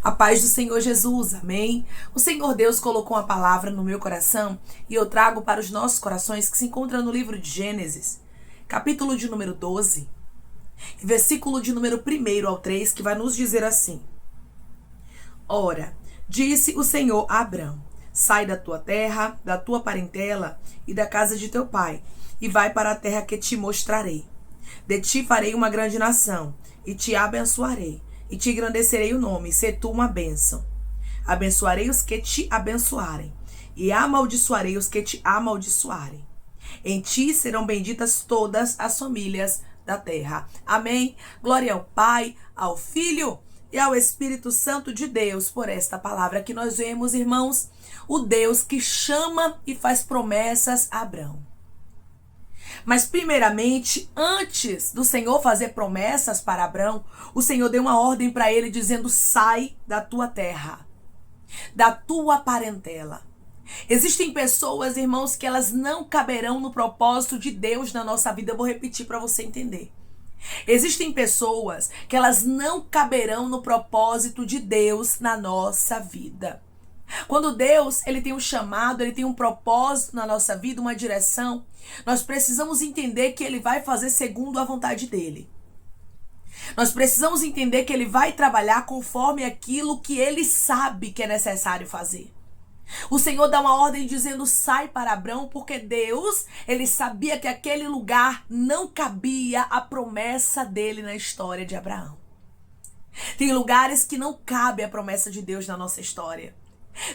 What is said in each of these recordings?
A paz do Senhor Jesus, amém? O Senhor Deus colocou uma palavra no meu coração e eu trago para os nossos corações que se encontra no livro de Gênesis, capítulo de número 12, versículo de número 1 ao 3, que vai nos dizer assim: Ora, disse o Senhor a Abrão: sai da tua terra, da tua parentela e da casa de teu pai, e vai para a terra que te mostrarei. De ti farei uma grande nação, e te abençoarei, e te engrandecerei o nome, e sê tu uma bênção. Abençoarei os que te abençoarem, e amaldiçoarei os que te amaldiçoarem. Em ti serão benditas todas as famílias da terra. Amém? Glória ao Pai, ao Filho e ao Espírito Santo de Deus por esta palavra que nós vemos, irmãos. O Deus que chama e faz promessas a Abrão. Mas primeiramente, antes do Senhor fazer promessas para Abrão, o Senhor deu uma ordem para ele dizendo: sai da tua terra, da tua parentela. Existem pessoas, irmãos, que elas não caberão no propósito de Deus na nossa vida. Eu vou repetir para você entender. Existem pessoas que elas não caberão no propósito de Deus na nossa vida. Quando Deus, ele tem um chamado, ele tem um propósito na nossa vida, uma direção, nós precisamos entender que ele vai fazer segundo a vontade dele. Nós precisamos entender que ele vai trabalhar conforme aquilo que ele sabe que é necessário fazer. O Senhor dá uma ordem dizendo: sai para Abrão, porque Deus, ele sabia que aquele lugar não cabia a promessa dele na história de Abraão. Tem lugares que não cabe a promessa de Deus na nossa história.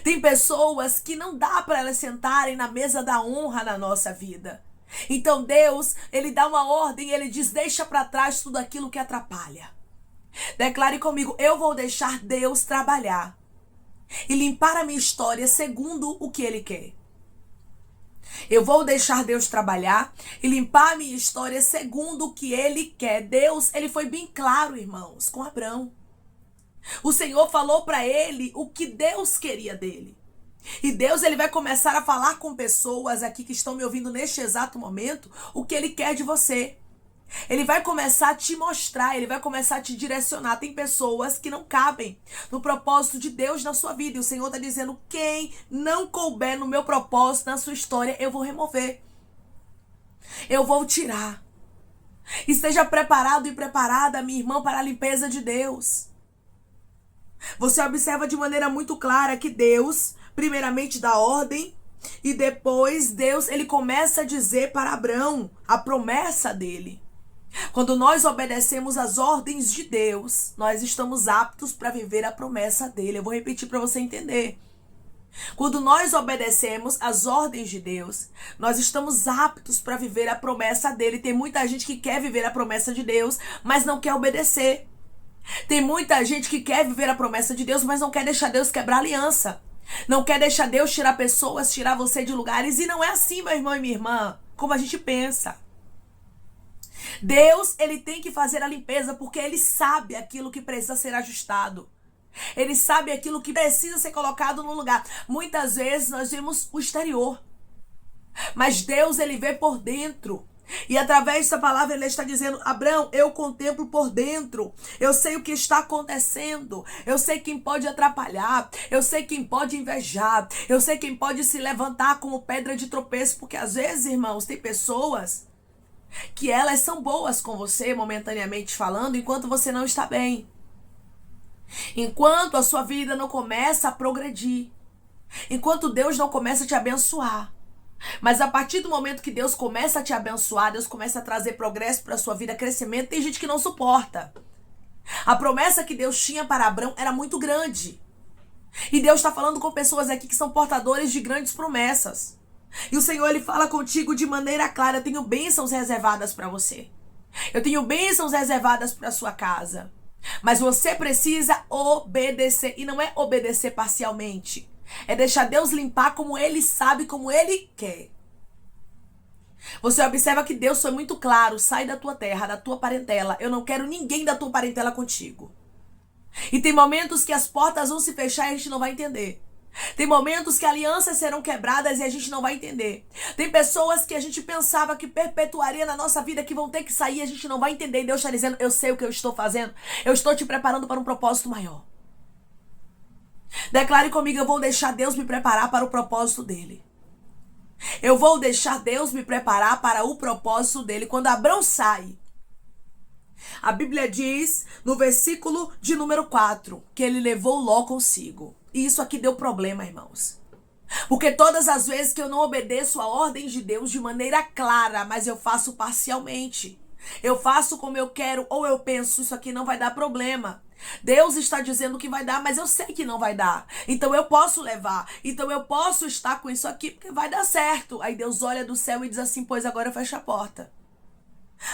Tem pessoas que não dá para elas sentarem na mesa da honra na nossa vida. Então Deus, ele dá uma ordem, ele diz: deixa para trás tudo aquilo que atrapalha. Declare comigo: eu vou deixar Deus trabalhar e limpar a minha história segundo o que ele quer. Eu vou deixar Deus trabalhar e limpar a minha história segundo o que ele quer. Deus, ele foi bem claro, irmãos, com Abrão. O Senhor falou para ele o que Deus queria dele. E Deus, ele vai começar a falar com pessoas aqui que estão me ouvindo neste exato momento o que ele quer de você. Ele vai começar a te mostrar, ele vai começar a te direcionar. Tem pessoas que não cabem no propósito de Deus na sua vida. E o Senhor está dizendo: quem não couber no meu propósito, na sua história, eu vou remover. Eu vou tirar. Esteja preparado e preparada, minha irmã, para a limpeza de Deus. Você observa de maneira muito clara que Deus, primeiramente, dá ordem. E depois Deus, ele começa a dizer para Abrão a promessa dele. Quando nós obedecemos às ordens de Deus, nós estamos aptos para viver a promessa dele. Eu vou repetir para você entender. Quando nós obedecemos às ordens de Deus, nós estamos aptos para viver a promessa dele. Tem muita gente que quer viver a promessa de Deus, mas não quer obedecer. Tem muita gente que quer viver a promessa de Deus, mas não quer deixar Deus quebrar a aliança. Não quer deixar Deus tirar pessoas, tirar você de lugares. E não é assim, meu irmão e minha irmã, como a gente pensa. Deus, ele tem que fazer a limpeza porque ele sabe aquilo que precisa ser ajustado. Ele sabe aquilo que precisa ser colocado no lugar. Muitas vezes nós vemos o exterior, mas Deus, ele vê por dentro. E através dessa palavra ele está dizendo: Abrão, eu contemplo por dentro. Eu sei o que está acontecendo. Eu sei quem pode atrapalhar. Eu sei quem pode invejar. Eu sei quem pode se levantar como pedra de tropeço. Porque às vezes, irmãos, tem pessoas que elas são boas com você, momentaneamente falando, enquanto você não está bem. Enquanto a sua vida não começa a progredir. Enquanto Deus não começa a te abençoar. Mas a partir do momento que Deus começa a te abençoar, Deus começa a trazer progresso para a sua vida, crescimento, tem gente que não suporta. A promessa que Deus tinha para Abrão era muito grande. E Deus está falando com pessoas aqui que são portadores de grandes promessas. E o Senhor, ele fala contigo de maneira clara: eu tenho bênçãos reservadas para você. Eu tenho bênçãos reservadas para a sua casa. Mas você precisa obedecer. E não é obedecer parcialmente. É deixar Deus limpar como ele sabe, como ele quer. Você observa que Deus foi muito claro: sai da tua terra, da tua parentela. Eu não quero ninguém da tua parentela contigo. E tem momentos que as portas vão se fechar e a gente não vai entender. Tem momentos que alianças serão quebradas e a gente não vai entender. Tem pessoas que a gente pensava que perpetuaria na nossa vida, que vão ter que sair, a gente não vai entender. E Deus está dizendo: eu sei o que eu estou fazendo. Eu estou te preparando para um propósito maior. Declare comigo: eu vou deixar Deus me preparar para o propósito dele. Eu vou deixar Deus me preparar para o propósito dele. Quando Abrão sai, a Bíblia diz, no versículo de número 4, que ele levou Ló consigo. E isso aqui deu problema, irmãos. Porque todas as vezes que eu não obedeço a ordem de Deus de maneira clara, mas eu faço parcialmente, eu faço como eu quero, ou eu penso, isso aqui não vai dar problema. Deus está dizendo que vai dar, mas eu sei que não vai dar. Então eu posso levar. Então eu posso estar com isso aqui, porque vai dar certo. Aí Deus olha do céu e diz assim: pois agora eu fecho a porta.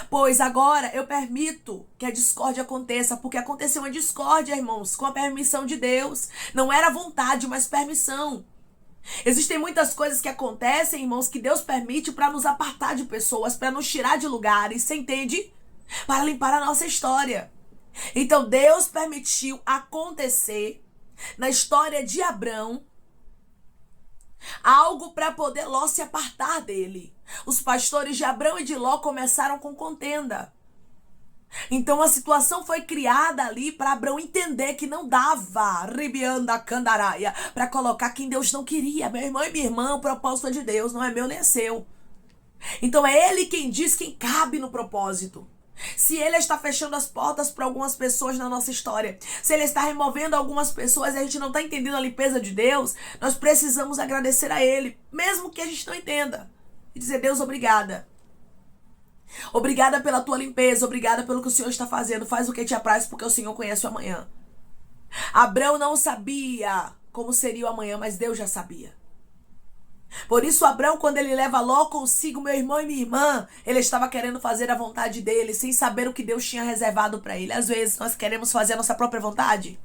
Pois agora eu permito que a discórdia aconteça, porque aconteceu uma discórdia, irmãos, com a permissão de Deus. Não era vontade, mas permissão. Existem muitas coisas que acontecem, irmãos, que Deus permite para nos apartar de pessoas, para nos tirar de lugares, você entende? Para limpar a nossa história. Então Deus permitiu acontecer na história de Abrão algo para poder Ló se apartar dele. Os pastores de Abrão e de Ló começaram com contenda. Então a situação foi criada ali para Abrão entender que não dava ribianda candaraia para colocar quem Deus não queria. Meu irmão e minha irmã, o propósito é de Deus, não é meu nem é seu. Então é ele quem diz quem cabe no propósito. Se ele está fechando as portas para algumas pessoas na nossa história, se ele está removendo algumas pessoas e a gente não está entendendo a limpeza de Deus, nós precisamos agradecer a ele, mesmo que a gente não entenda. E dizer: Deus, obrigada. Obrigada pela tua limpeza, obrigada pelo que o Senhor está fazendo. Faz o que te apraz, porque o Senhor conhece o amanhã. Abrão não sabia como seria o amanhã, mas Deus já sabia. Por isso Abrão, quando ele leva Ló consigo, meu irmão e minha irmã, ele estava querendo fazer a vontade dele, sem saber o que Deus tinha reservado para ele. Às vezes nós queremos fazer a nossa própria vontade.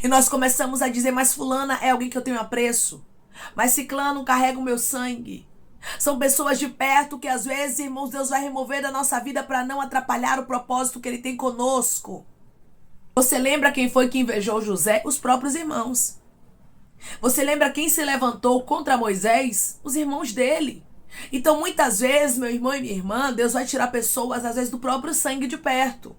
E nós começamos a dizer: mas fulana é alguém que eu tenho apreço. Mas ciclano carrega o meu sangue. São pessoas de perto que às vezes, irmãos, Deus vai remover da nossa vida para não atrapalhar o propósito que ele tem conosco. Você lembra quem foi que invejou José? Os próprios irmãos. Você lembra quem se levantou contra Moisés? Os irmãos dele. Então muitas vezes, meu irmão e minha irmã, Deus vai tirar pessoas, às vezes, do próprio sangue de perto.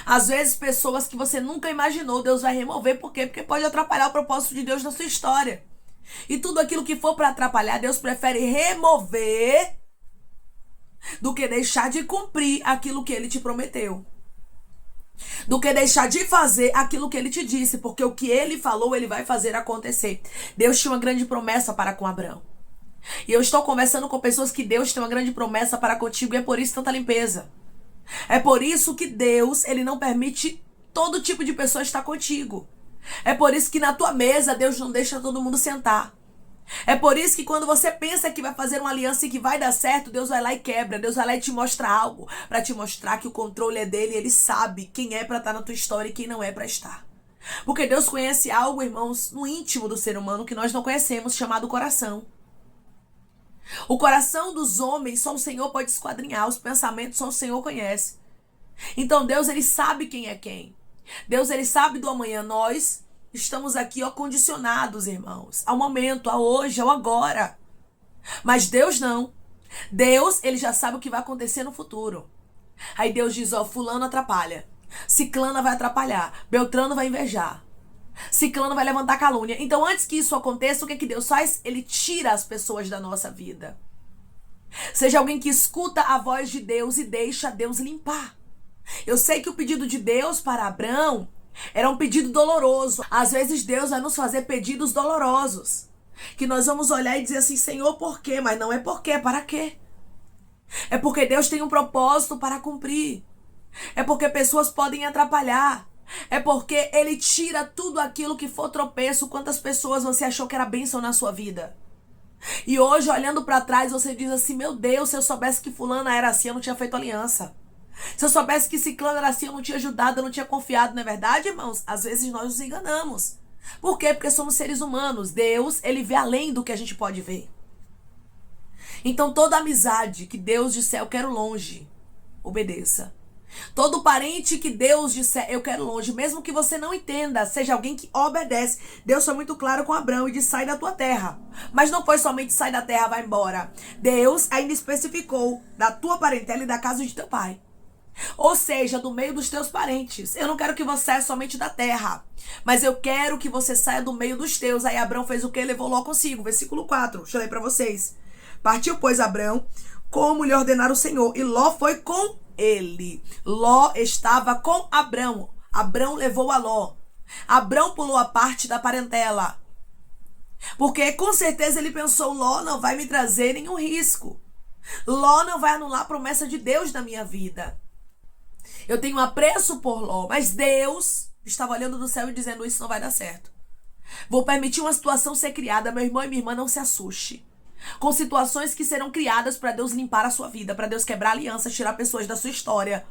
Às vezes pessoas que você nunca imaginou, Deus vai remover. Por quê? Porque pode atrapalhar o propósito de Deus na sua história. E tudo aquilo que for para atrapalhar, Deus prefere remover do que deixar de cumprir aquilo que ele te prometeu. Do que deixar de fazer aquilo que ele te disse, porque o que ele falou, ele vai fazer acontecer. Deus tinha uma grande promessa para com Abrão. E eu estou conversando com pessoas que Deus tem uma grande promessa para contigo, e é por isso tanta limpeza. É por isso que Deus, ele não permite todo tipo de pessoa estar contigo. É por isso que na tua mesa Deus não deixa todo mundo sentar. É por isso que quando você pensa que vai fazer uma aliança e que vai dar certo, Deus vai lá e quebra. Deus vai lá e te mostra algo para te mostrar que o controle é dele. Ele sabe quem é para estar na tua história e quem não é para estar. Porque Deus conhece algo, irmãos, no íntimo do ser humano que nós não conhecemos, chamado coração. O coração dos homens só o Senhor pode esquadrinhar. Os pensamentos só o Senhor conhece. Então Deus, ele sabe quem é quem. Deus, ele sabe do amanhã. Nós estamos aqui, ó, condicionados, irmãos, ao momento, ao hoje, ao agora. Mas Deus não. Deus, ele já sabe o que vai acontecer no futuro. Aí Deus diz: ó, fulano atrapalha, ciclana vai atrapalhar, beltrano vai invejar, ciclano vai levantar calúnia. Então, antes que isso aconteça, o que Deus faz? Ele tira as pessoas da nossa vida. Seja alguém que escuta a voz de Deus e deixa Deus limpar. Eu sei que o pedido de Deus para Abrão era um pedido doloroso. Às vezes Deus vai nos fazer pedidos dolorosos, que nós vamos olhar e dizer assim: Senhor, por quê? Mas não é por quê, para quê? É porque Deus tem um propósito para cumprir. É porque pessoas podem atrapalhar. É porque ele tira tudo aquilo que for tropeço. Quantas pessoas você achou que era bênção na sua vida? E hoje, olhando para trás, você diz assim: meu Deus, se eu soubesse que fulana era assim, eu não tinha feito aliança. Se eu soubesse que ciclano era assim, eu não tinha ajudado, eu não tinha confiado. Não é verdade, irmãos? Às vezes nós nos enganamos. Por quê? Porque somos seres humanos. Deus, ele vê além do que a gente pode ver. Então toda amizade que Deus disser eu quero longe, obedeça. Todo parente que Deus disser eu quero longe, mesmo que você não entenda, seja alguém que obedece. Deus foi muito claro com Abrão e disse: sai da tua terra. Mas não foi somente sai da terra, vai embora. Deus ainda especificou: da tua parentela e da casa de teu pai. Ou seja, do meio dos teus parentes. Eu não quero que você saia somente da terra, mas eu quero que você saia do meio dos teus. Aí Abrão fez o que? Levou Ló consigo. Versículo 4. Deixa eu ler para vocês. Partiu, pois, Abrão, como lhe ordenara o Senhor, e Ló foi com ele. Ló estava com Abrão. Abrão levou a Ló. Abrão pulou a parte da parentela, porque com certeza ele pensou: Ló não vai me trazer nenhum risco. Ló não vai anular a promessa de Deus na minha vida. Eu tenho apreço por Ló, mas Deus estava olhando do céu e dizendo: isso não vai dar certo. Vou permitir uma situação ser criada. Meu irmão e minha irmã, não se assuste com situações que serão criadas para Deus limpar a sua vida, para Deus quebrar alianças, tirar pessoas da sua história.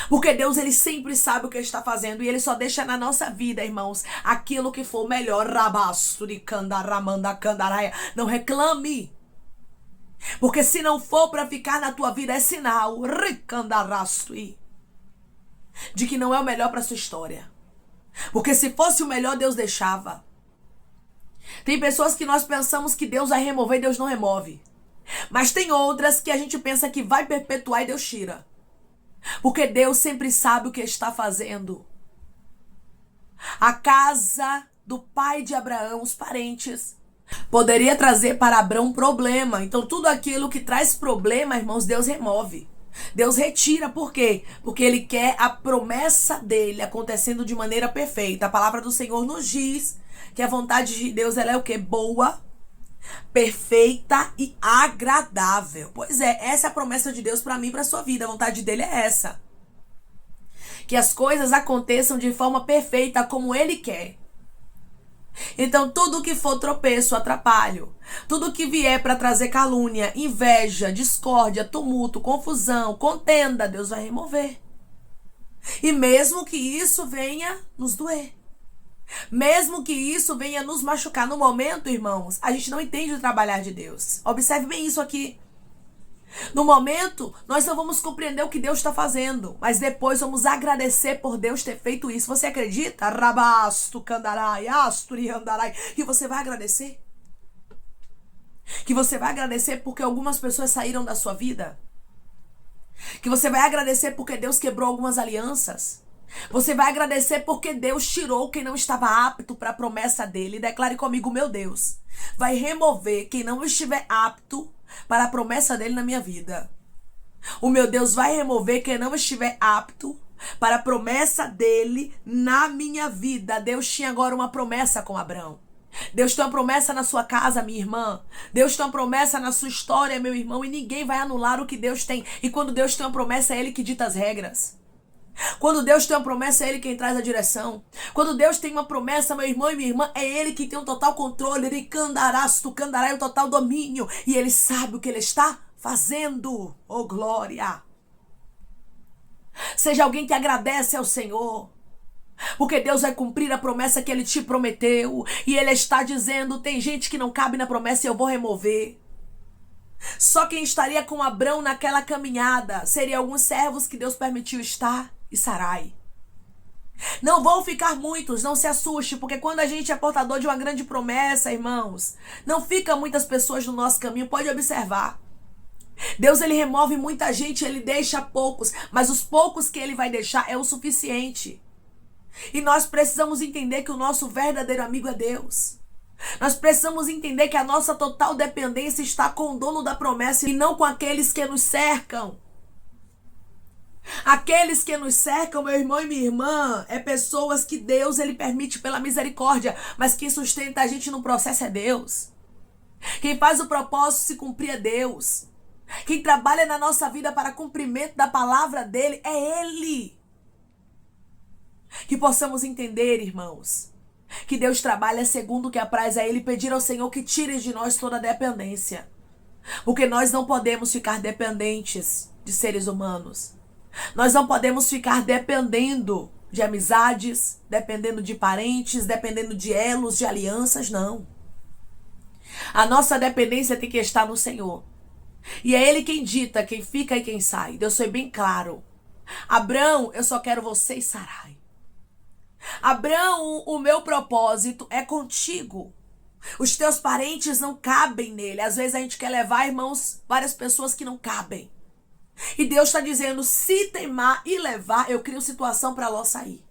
Porque Deus, ele sempre sabe o que ele está fazendo, e ele só deixa na nossa vida, irmãos, aquilo que for melhor. Não reclame. Porque se não for para ficar na tua vida, é sinal de que não é o melhor para sua história. Porque se fosse o melhor, Deus deixava. Tem pessoas que nós pensamos que Deus vai remover e Deus não remove. Mas tem outras que a gente pensa que vai perpetuar e Deus tira. Porque Deus sempre sabe o que está fazendo. A casa do pai de Abraão, os parentes, poderia trazer para Abraão um problema. Então tudo aquilo que traz problema, irmãos, Deus remove. Deus retira. Por quê? Porque ele quer a promessa dele acontecendo de maneira perfeita. A palavra do Senhor nos diz que a vontade de Deus, ela é o quê? Boa, perfeita e agradável. Pois é, essa é a promessa de Deus para mim e para sua vida. A vontade dele é essa: que as coisas aconteçam de forma perfeita como ele quer. Então tudo que for tropeço, atrapalho, tudo que vier para trazer calúnia, inveja, discórdia, tumulto, confusão, contenda, Deus vai remover. E mesmo que isso venha nos doer, mesmo que isso venha nos machucar no momento, irmãos, a gente não entende o trabalhar de Deus. Observe bem isso aqui. No momento, nós não vamos compreender o que Deus está fazendo, mas depois vamos agradecer por Deus ter feito isso. Você acredita? Rabastu candarai, asturi andarai. Que você vai agradecer? Que você vai agradecer porque algumas pessoas saíram da sua vida? Que você vai agradecer porque Deus quebrou algumas alianças? Você vai agradecer porque Deus tirou quem não estava apto para a promessa dele? Declare comigo: meu Deus vai remover quem não estiver apto para a promessa dele na minha vida. O meu Deus vai remover quem não estiver apto para a promessa dele na minha vida. Deus tinha agora uma promessa com Abraão. Deus tem uma promessa na sua casa, minha irmã. Deus tem uma promessa na sua história, meu irmão. E ninguém vai anular o que Deus tem. E quando Deus tem uma promessa, é Ele que dita as regras. Quando Deus tem uma promessa, é Ele quem traz a direção. Quando Deus tem uma promessa, meu irmão e minha irmã, é Ele que tem o total controle. Ele candará o total domínio. E Ele sabe o que Ele está fazendo. Oh, glória! Seja alguém que agradece ao Senhor, porque Deus vai cumprir a promessa que Ele te prometeu. E Ele está dizendo: tem gente que não cabe na promessa e eu vou remover. Só quem estaria com Abrão naquela caminhada seria alguns servos que Deus permitiu estar e Sarai. Não vão ficar muitos, não se assuste, porque quando a gente é portador de uma grande promessa, irmãos, não fica muitas pessoas no nosso caminho. Pode observar. Deus, ele remove muita gente, ele deixa poucos, mas os poucos que ele vai deixar é o suficiente. E nós precisamos entender que o nosso verdadeiro amigo é Deus. Nós precisamos entender que a nossa total dependência está com o dono da promessa e não com aqueles que nos cercam. Aqueles que nos cercam, meu irmão e minha irmã, é pessoas que Deus, ele permite pela misericórdia, mas quem sustenta a gente no processo é Deus. Quem faz o propósito se cumprir é Deus. Quem trabalha na nossa vida para cumprimento da palavra dele é Ele. Que possamos entender, irmãos, que Deus trabalha segundo o que apraz a Ele, pedir ao Senhor que tire de nós toda dependência. Porque nós não podemos ficar dependentes de seres humanos. Nós não podemos ficar dependendo de amizades, dependendo de parentes, dependendo de elos, de alianças, não. A nossa dependência tem que estar no Senhor. E é Ele quem dita, quem fica e quem sai. Deus foi bem claro. Abrão, eu só quero você e Sarai. Abrão, o meu propósito é contigo. Os teus parentes não cabem nele. Às vezes a gente quer levar, irmãos, várias pessoas que não cabem. E Deus está dizendo, se teimar e levar, eu crio situação para Ló sair.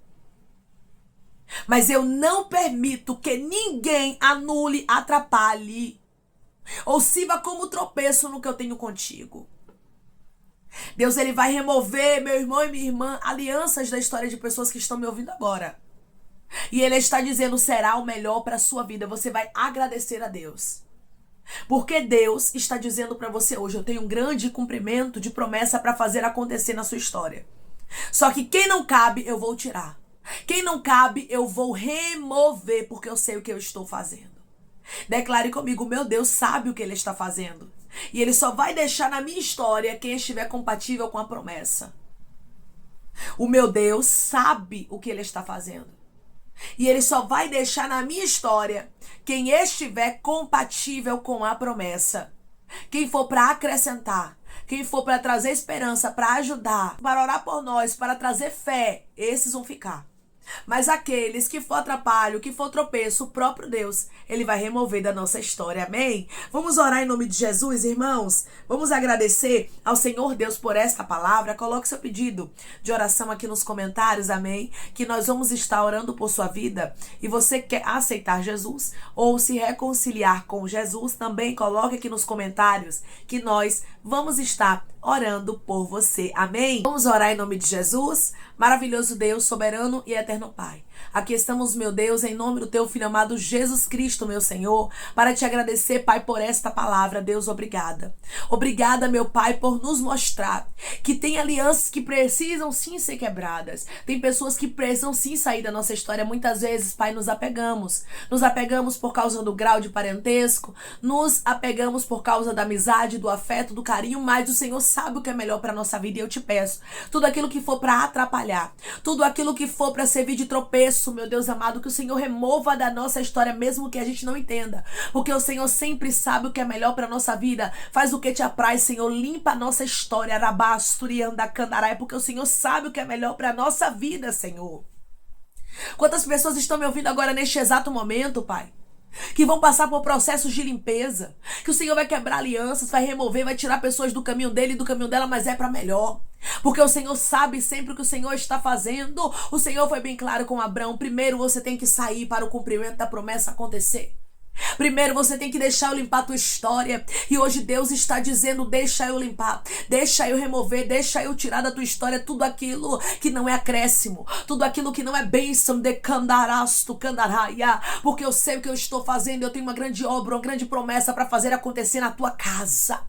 Mas eu não permito que ninguém anule, atrapalhe ou sirva como tropeço no que eu tenho contigo. Deus, ele vai remover, meu irmão e minha irmã, alianças da história de pessoas que estão me ouvindo agora. E ele está dizendo, será o melhor para a sua vida. Você vai agradecer a Deus. Porque Deus está dizendo para você hoje, eu tenho um grande cumprimento de promessa para fazer acontecer na sua história. Só que quem não cabe, eu vou tirar. Quem não cabe, eu vou remover, porque eu sei o que eu estou fazendo. Declare comigo, meu Deus sabe o que ele está fazendo. E ele só vai deixar na minha história quem estiver compatível com a promessa. O meu Deus sabe o que ele está fazendo. E ele só vai deixar na minha história quem estiver compatível com a promessa. Quem for para acrescentar, quem for para trazer esperança, para ajudar, para orar por nós, para trazer fé, esses vão ficar. Mas aqueles que for atrapalho, que for tropeço, o próprio Deus, ele vai remover da nossa história, amém? Vamos orar em nome de Jesus, irmãos? Vamos agradecer ao Senhor Deus por esta palavra. Coloque seu pedido de oração aqui nos comentários, amém? Que nós vamos estar orando por sua vida. E você quer aceitar Jesus ou se reconciliar com Jesus, também coloque aqui nos comentários que nós vamos estar orando por você, amém? Vamos orar em nome de Jesus? Maravilhoso Deus, soberano e eterno Pai. Aqui estamos, meu Deus, em nome do teu Filho amado Jesus Cristo, meu Senhor, para te agradecer, Pai, por esta palavra. Deus, obrigada. Obrigada, meu Pai, por nos mostrar que tem alianças que precisam sim ser quebradas. Tem pessoas que precisam sim sair da nossa história. Muitas vezes, Pai, nos apegamos. Nos apegamos por causa do grau de parentesco, nos apegamos por causa da amizade, do afeto, do carinho, mas o Senhor sabe o que é melhor para nossa vida e eu te peço. Tudo aquilo que for para atrapalhar, tudo aquilo que for para servir de tropeço, meu Deus amado, que o Senhor remova da nossa história, mesmo que a gente não entenda, porque o Senhor sempre sabe o que é melhor para nossa vida. Faz o que te apraz, Senhor, limpa a nossa história, Arabasturianda Candarai, porque o Senhor sabe o que é melhor para nossa vida, Senhor. Quantas pessoas estão me ouvindo agora neste exato momento, Pai, que vão passar por processos de limpeza, que o Senhor vai quebrar alianças, vai remover, vai tirar pessoas do caminho dele e do caminho dela, mas é para melhor. Porque o Senhor sabe sempre o que o Senhor está fazendo. O Senhor foi bem claro com Abraão. Primeiro você tem que sair para o cumprimento da promessa acontecer. Primeiro você tem que deixar eu limpar a tua história. E hoje Deus está dizendo, deixa eu limpar, deixa eu remover, deixa eu tirar da tua história tudo aquilo que não é acréscimo, tudo aquilo que não é bênção de candarasto, candaraia. Porque eu sei o que eu estou fazendo. Eu tenho uma grande obra, uma grande promessa para fazer acontecer na tua casa.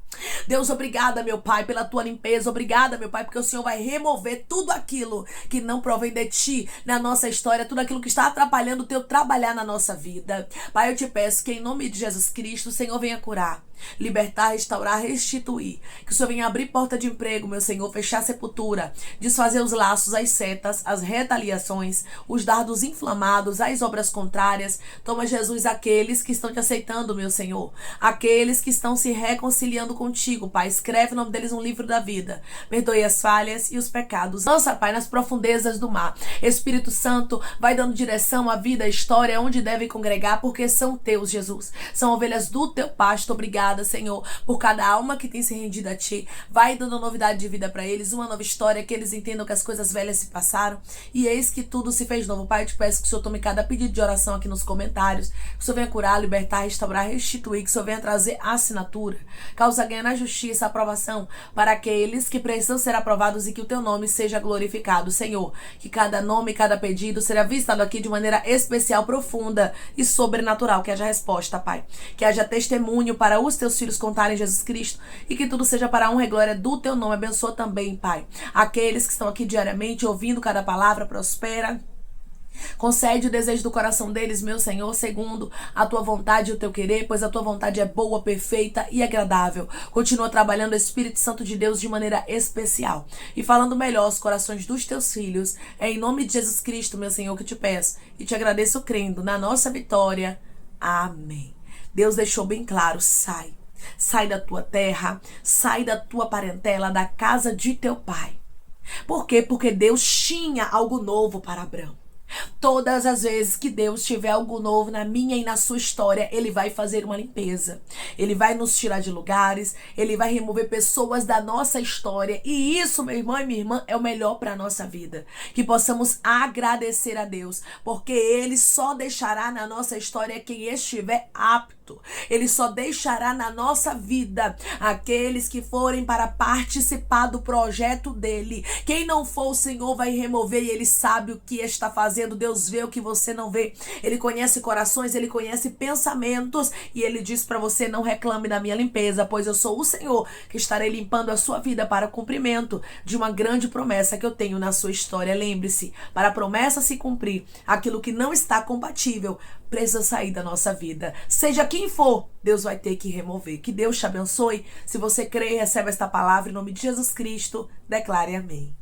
Deus, obrigada, meu Pai, pela tua limpeza. Obrigada, meu Pai, porque o Senhor vai remover tudo aquilo que não provém de ti na nossa história, tudo aquilo que está atrapalhando o teu trabalhar na nossa vida. Pai, eu te peço que em nome de Jesus Cristo o Senhor venha curar, libertar, restaurar, restituir. Que o Senhor venha abrir porta de emprego, meu Senhor, fechar a sepultura, desfazer os laços, as setas, as retaliações, os dardos inflamados, as obras contrárias. Toma, Jesus, aqueles que estão te aceitando, meu Senhor, aqueles que estão se reconciliando contigo, Pai. Escreve o nome deles no livro da vida. Perdoe as falhas e os pecados. Lança, Pai, nas profundezas do mar. Espírito Santo, vai dando direção à vida, à história, onde devem congregar, porque são teus, Jesus. São ovelhas do teu pasto. Obrigada, Senhor, por cada alma que tem se rendido a ti. Vai dando novidade de vida para eles, uma nova história, que eles entendam que as coisas velhas se passaram e eis que tudo se fez novo. Pai, eu te peço que o Senhor tome cada pedido de oração aqui nos comentários, que o Senhor venha curar, libertar, restaurar, restituir, que o Senhor venha trazer assinatura, causa ganha na justiça, aprovação para aqueles que precisam ser aprovados e que o teu nome seja glorificado, Senhor. Que cada nome, cada pedido será visitado aqui de maneira especial, profunda e sobrenatural. Que haja resposta, Pai, que haja testemunho para os teus filhos contarem Jesus Cristo e que tudo seja para a honra e glória do teu nome. Abençoa também, Pai, aqueles que estão aqui diariamente ouvindo cada palavra. Prospera, concede o desejo do coração deles, meu Senhor, segundo a tua vontade e o teu querer, pois a tua vontade é boa, perfeita e agradável. Continua trabalhando o Espírito Santo de Deus de maneira especial e falando melhor aos corações dos teus filhos. É em nome de Jesus Cristo, meu Senhor, que te peço e te agradeço crendo na nossa vitória. Amém. Deus deixou bem claro, sai. Sai da tua terra, sai da tua parentela, da casa de teu pai. Por quê? Porque Deus tinha algo novo para Abraão. Todas as vezes que Deus tiver algo novo na minha e na sua história, Ele vai fazer uma limpeza. Ele vai nos tirar de lugares, Ele vai remover pessoas da nossa história. E isso, meu irmão e minha irmã, é o melhor para a nossa vida. Que possamos agradecer a Deus, porque Ele só deixará na nossa história quem estiver apto. Ele só deixará na nossa vida aqueles que forem para participar do projeto dele. Quem não for, o Senhor vai remover, e Ele sabe o que está fazendo. Deus vê o que você não vê. Ele conhece corações, Ele conhece pensamentos, e Ele diz para você: não reclame da minha limpeza, pois eu sou o Senhor que estarei limpando a sua vida para o cumprimento de uma grande promessa que eu tenho na sua história. Lembre-se, para a promessa se cumprir, aquilo que não está compatível precisa sair da nossa vida. Seja quem for, Deus vai ter que remover. Que Deus te abençoe. Se você crê e recebe esta palavra, em nome de Jesus Cristo, declare amém.